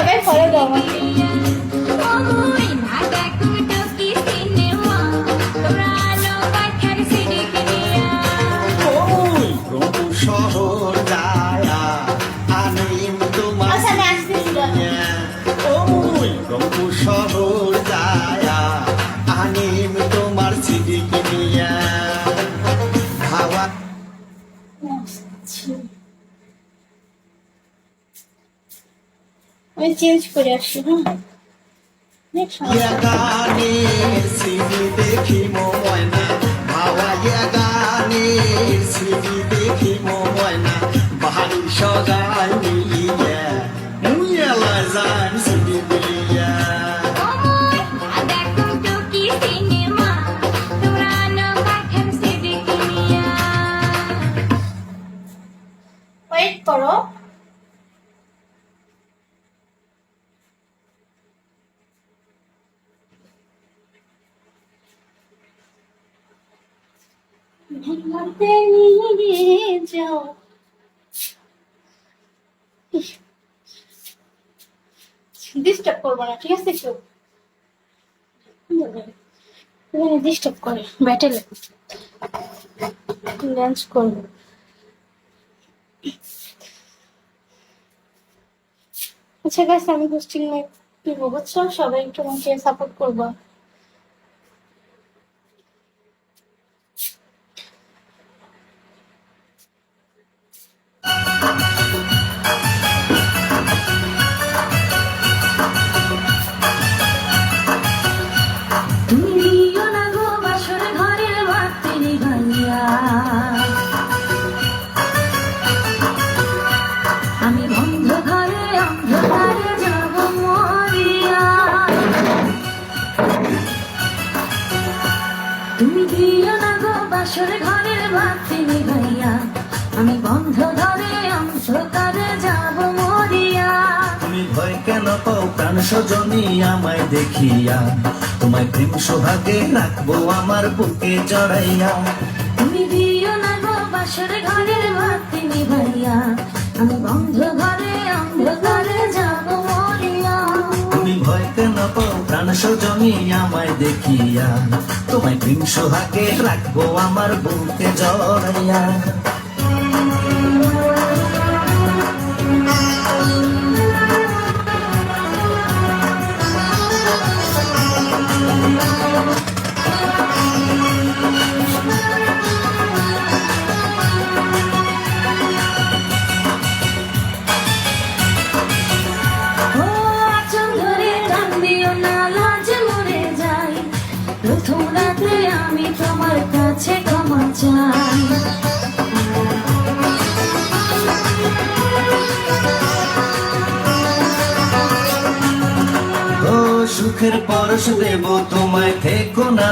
এবার ফলো দাও আমাকে। ওই রংপুর শহর যায়া আনিম তোমার আচ্ছা, আমি আসতেছি দাঁড়াও। ওই রংপুর শহর যায়া আনিম তোমার সিডি কিনিয়া খাওয়া আমি চেঞ্জ করে আসি, হ্যাঁ। গানের সিডি দেখি ময়না ভাওয়া গানের সিডি দেখি ময়না বাহারি সগাই মিলিয়া মুইয়ালা যান সিডি মিলিয়া ওয়েট করো। ঘুমাতে নিয়ে যাও। ডিস্টার্ব করবো না, ঠিক আছে? কেউ ডিস্টার্ব করে ব্যাটেলে ডান্স করবো। আচ্ছা গাইস, আমি হোস্টিং দিব, বুঝছো? সবাই একটু আমাকে সাপোর্ট করবো। আমি বন্ধ ঘরে অন্ধকারে যাব মরিয়া, তুমি দিও না গো বাসর ঘরের বাতি নিভাইয়া, আমি বন্ধ ঘরে অন্ধকারে যাব মরিয়া। তুমি ভয় কেন পাও প্রাণ সজনী আমায় দেখিয়া, তোমায় প্রেম সোহাগে রাখবো আমার বুকে জড়াইয়া। তুমি দিও না গো বাসর ঘরের বাতি নিভাইয়া, আমি বন্ধ ঘরে অন্ধকারে যাব মরিয়া। তুমি ভয় কেন পাও প্রাণ সজনী আমায় দেখিয়া, তোমায় প্রেম সোহাগে রাখবো আমার বুকে জড়াইয়া। ও আঁচল ধরে টান দিও না, লাজে মরে যাই, প্রথম রাতে আমি তোমার কাছে ক্ষমা চাই। ও সুখের পরশ দেব তোমায়, থেকো না